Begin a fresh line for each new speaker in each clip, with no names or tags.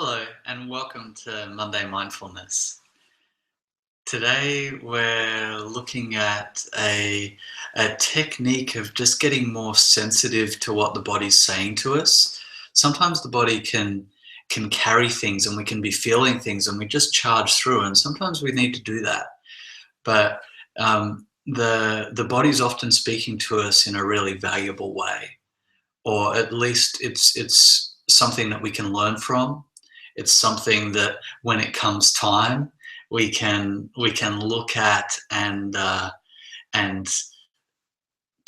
Hello and welcome to Monday Mindfulness. Today we're looking at a technique of just getting more sensitive to what the body's saying to us. Sometimes the body can carry things and we can be feeling things and we just charge through, and sometimes we need to do that. But the body's often speaking to us in a really valuable way, or at least it's something that we can learn from. It's something that when it comes time, we can look at and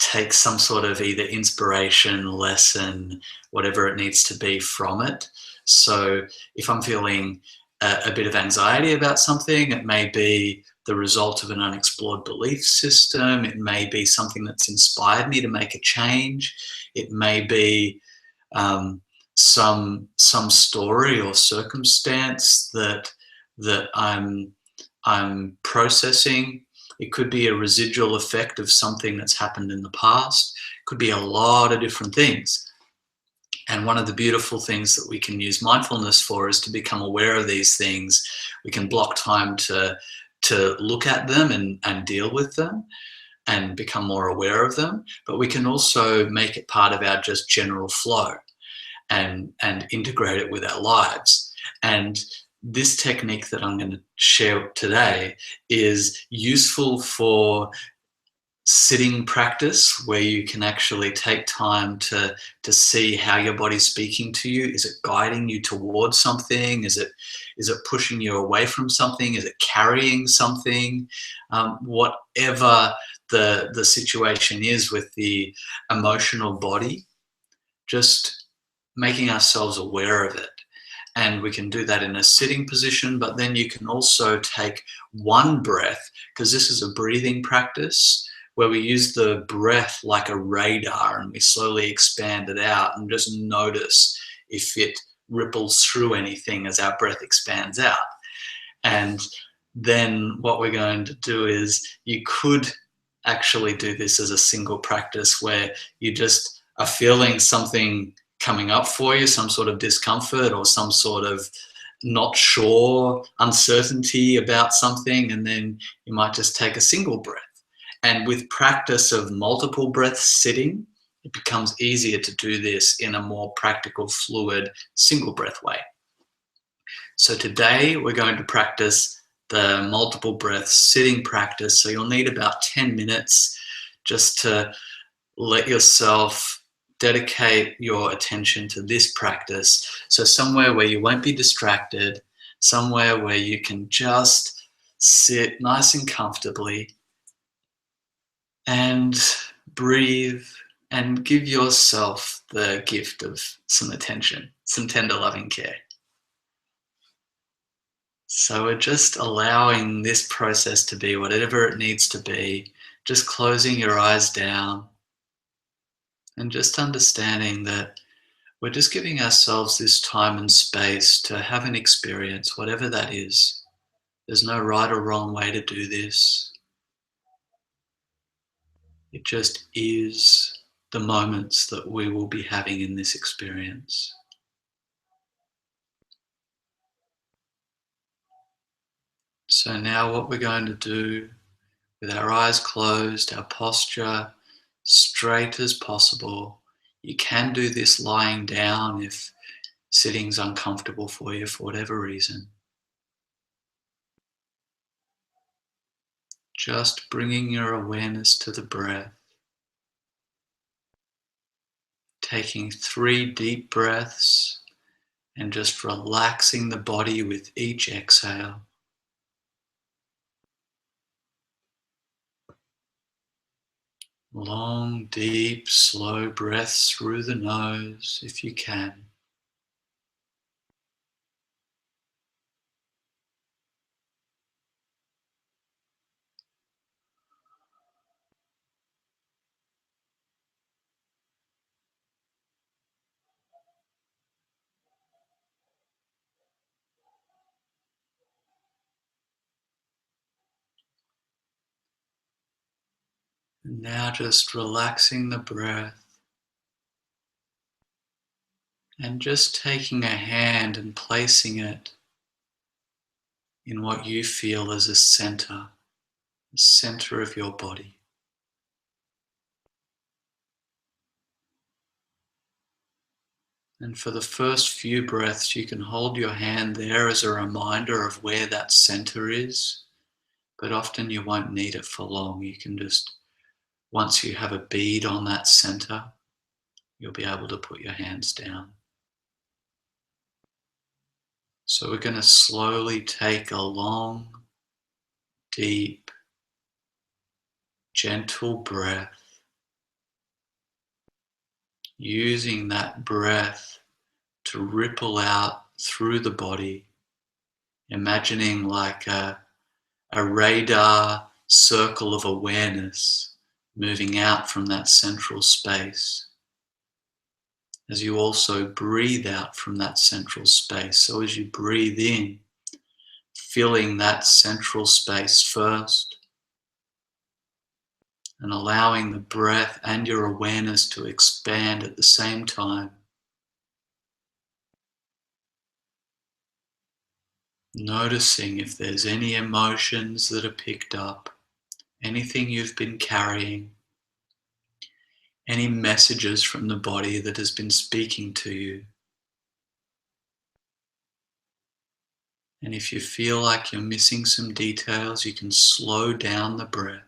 take some sort of either inspiration, lesson, whatever it needs to be from it. So if I'm feeling a bit of anxiety about something, it may be the result of an unexplored belief system. It may be something that's inspired me to make a change. It may be some story or circumstance that I'm processing. It could be a residual effect of something that's happened in the past. It could be a lot of different things. And one of the beautiful things that we can use mindfulness for is to become aware of these things. We can block time to look at them and deal with them and become more aware of them. But we can also make it part of our just general flow and integrate it with our lives. And this technique that I'm going to share today is useful for sitting practice, where you can actually take time to see how your body's speaking to you. Is it guiding you towards something? Is it pushing you away from something? Is it carrying something? Whatever the situation is with the emotional body, just making ourselves aware of it. And we can do that in a sitting position, but then you can also take one breath, because this is a breathing practice where we use the breath like a radar and we slowly expand it out and just notice if it ripples through anything as our breath expands out. And then what we're going to do is, you could actually do this as a single practice where you just are feeling something coming up for you, some sort of discomfort or some sort of not sure, uncertainty about something, and then you might just take a single breath. And with practice of multiple breaths sitting, it becomes easier to do this in a more practical, fluid, single breath way. So today we're going to practice the multiple breaths sitting practice. So you'll need about 10 minutes just to let yourself dedicate your attention to this practice. So somewhere where you won't be distracted, somewhere where you can just sit nice and comfortably and breathe and give yourself the gift of some attention, some tender loving care. So we're just allowing this process to be whatever it needs to be, just closing your eyes down and just understanding that we're just giving ourselves this time and space to have an experience, whatever that is. There's no right or wrong way to do this. It just is the moments that we will be having in this experience. So now what we're going to do, with our eyes closed, our posture straight as possible. You can do this lying down if sitting's uncomfortable for you for whatever reason. Just bringing your awareness to the breath. Taking 3 deep breaths and just relaxing the body with each exhale. Long, deep, slow breaths through the nose if you can. And now just relaxing the breath And just taking a hand and placing it in what you feel as a center, the center of your body. And for the first few breaths, you can hold your hand there as a reminder of where that center is, but often you won't need it for long. You can just, once you have a bead on that center, you'll be able to put your hands down. So we're going to slowly take a long, deep, gentle breath, using that breath to ripple out through the body, imagining like a radar circle of awareness moving out from that central space. As you also breathe out from that central space, so as you breathe in, filling that central space first, and allowing the breath and your awareness to expand at the same time. Noticing if there's any emotions that are picked up, anything you've been carrying, any messages from the body that has been speaking to you. And if you feel like you're missing some details, you can slow down the breath.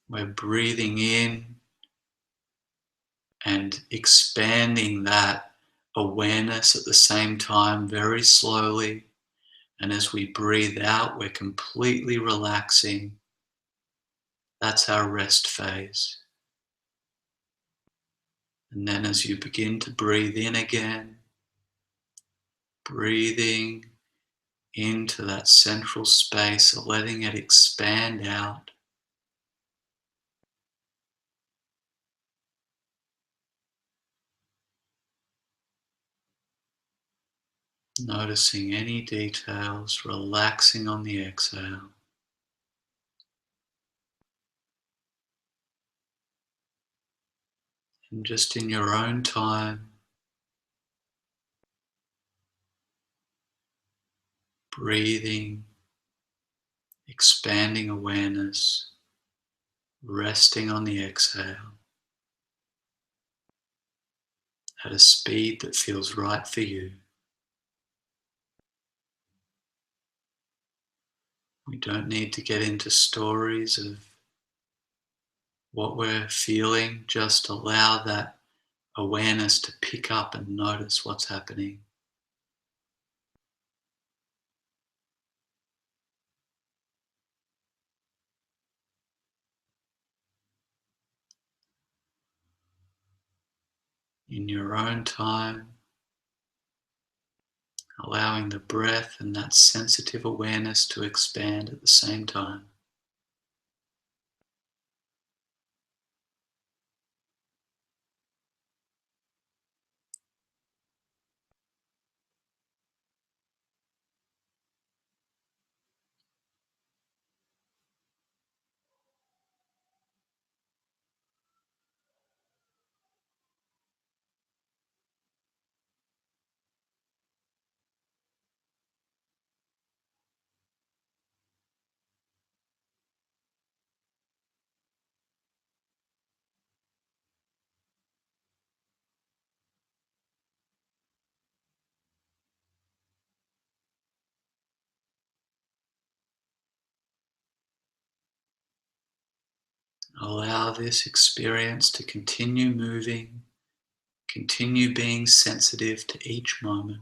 We're breathing in and expanding that awareness at the same time, very slowly. And as we breathe out, we're completely relaxing. That's our rest phase. And then as you begin to breathe in again, breathing into that central space, letting it expand out. Noticing any details, relaxing on the exhale. And just in your own time, breathing, expanding awareness, resting on the exhale at a speed that feels right for you. We don't need to get into stories of what we're feeling, just allow that awareness to pick up and notice what's happening. In your own time, allowing the breath and that sensitive awareness to expand at the same time. Allow this experience to continue moving, continue being sensitive to each moment.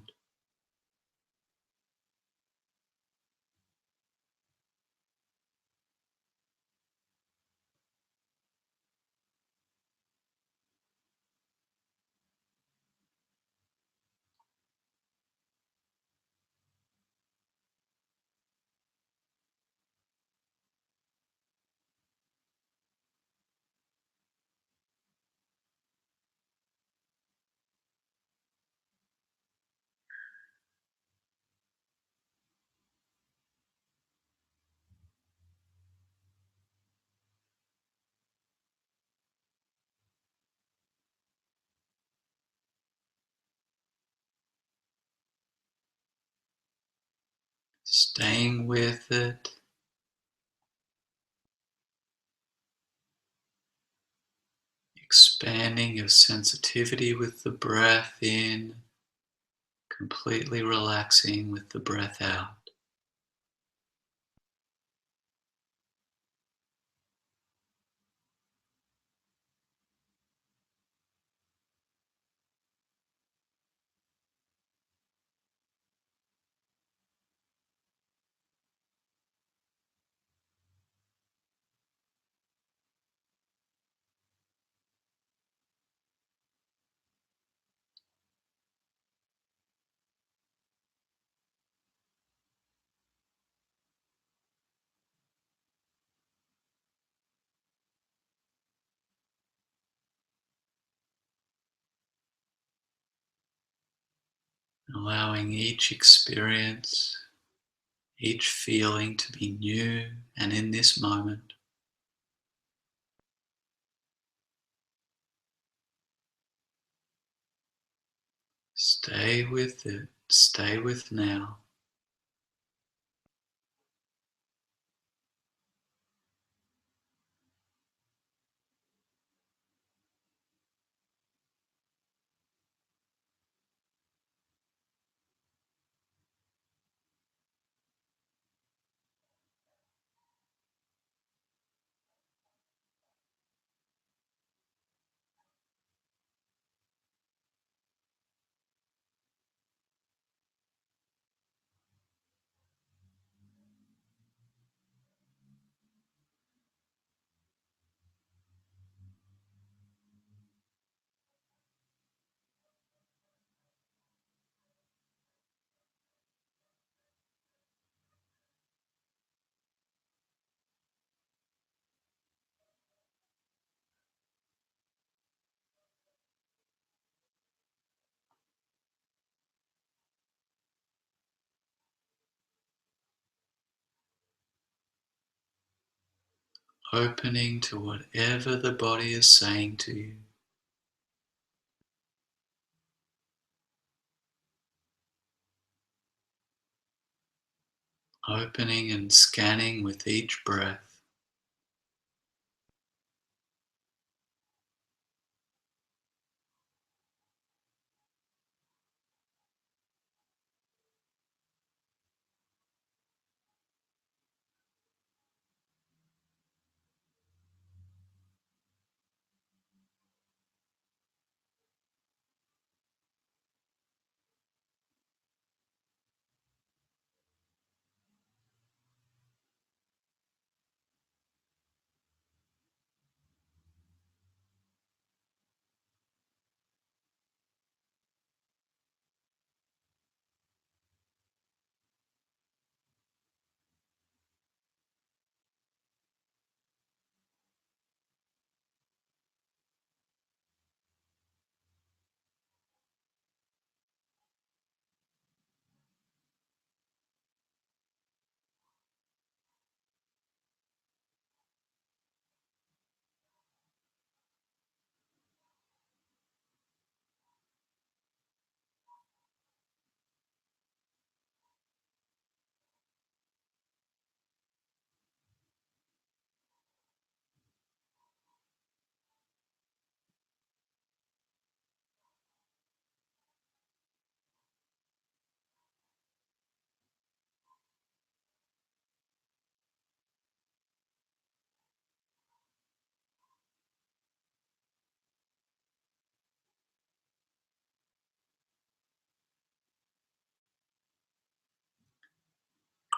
staying with it, expanding your sensitivity with the breath in, completely relaxing with the breath out. Allowing each experience, each feeling to be new and in this moment. Stay with it, stay with now. Opening to whatever the body is saying to you. Opening and scanning with each breath.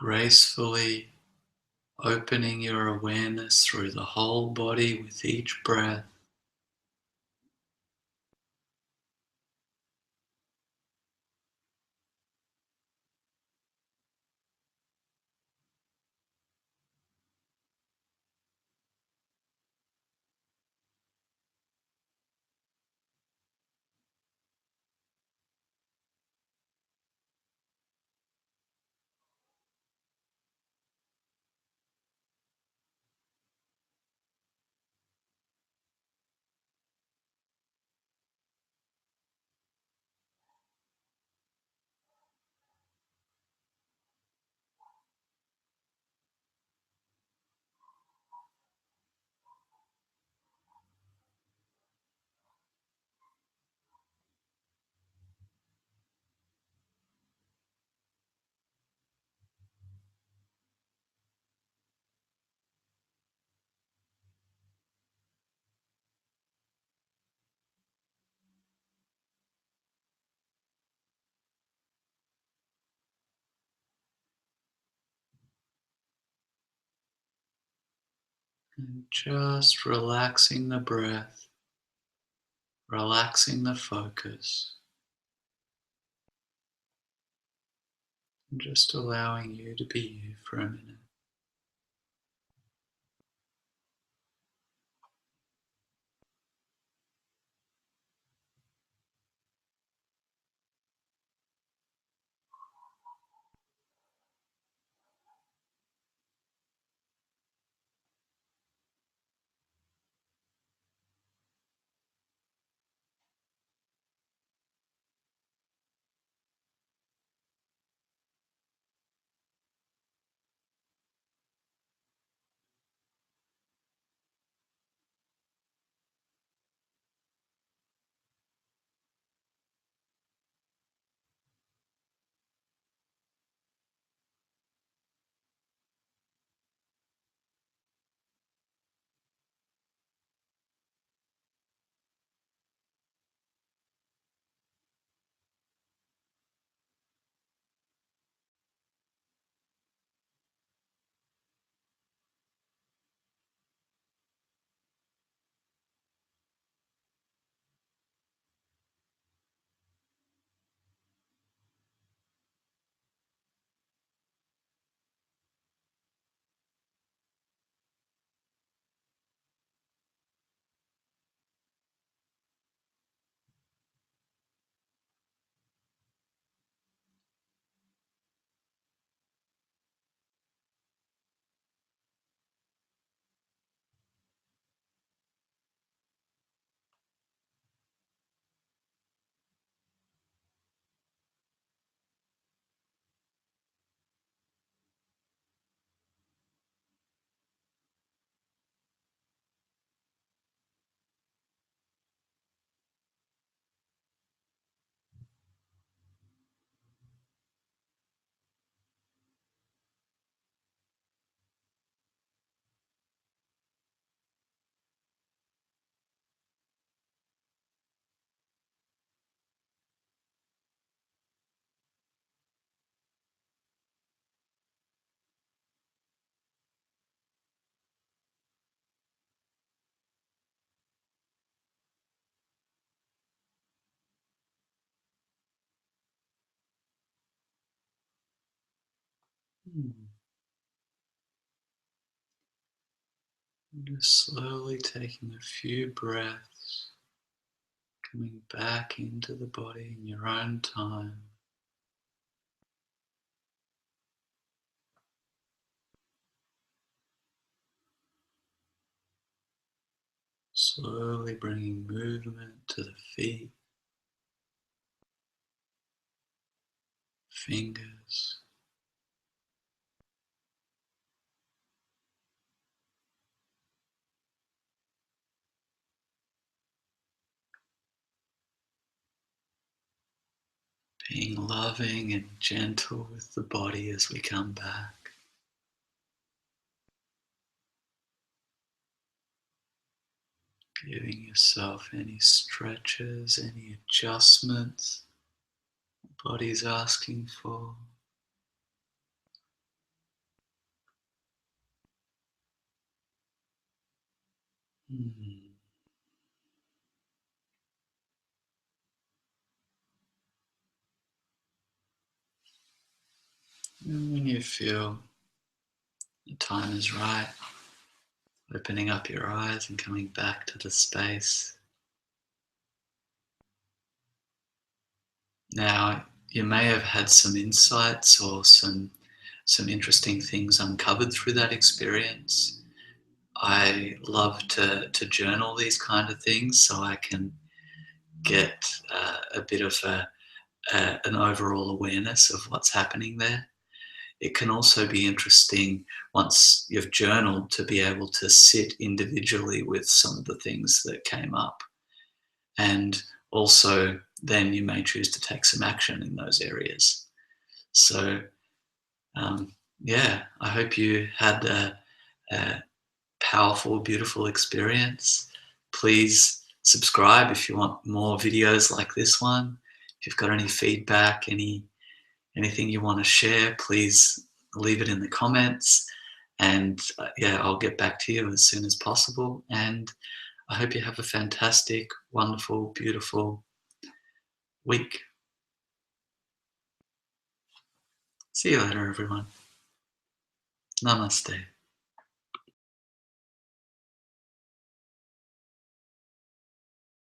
Gracefully opening your awareness through the whole body with each breath. And just relaxing the breath, relaxing the focus, and just allowing you to be you for a minute. Hmm. Just slowly taking a few breaths, coming back into the body in your own time. Slowly bringing movement to the feet, fingers, being loving and gentle with the body as we come back. Giving yourself any stretches, any adjustments the body's asking for. Hmm. And when you feel the time is right, opening up your eyes and coming back to the space. Now, you may have had some insights or some interesting things uncovered through that experience. I love to journal these kind of things so I can get a bit of an overall awareness of what's happening there. It can also be interesting once you've journaled to be able to sit individually with some of the things that came up. And also, then you may choose to take some action in those areas. So, yeah, I hope you had a powerful, beautiful experience. Please subscribe if you want more videos like this one. If you've got any feedback, anything you want to share, please leave it in the comments. And yeah, I'll get back to you as soon as possible. And I hope you have a fantastic, wonderful, beautiful week. See you later, everyone. Namaste.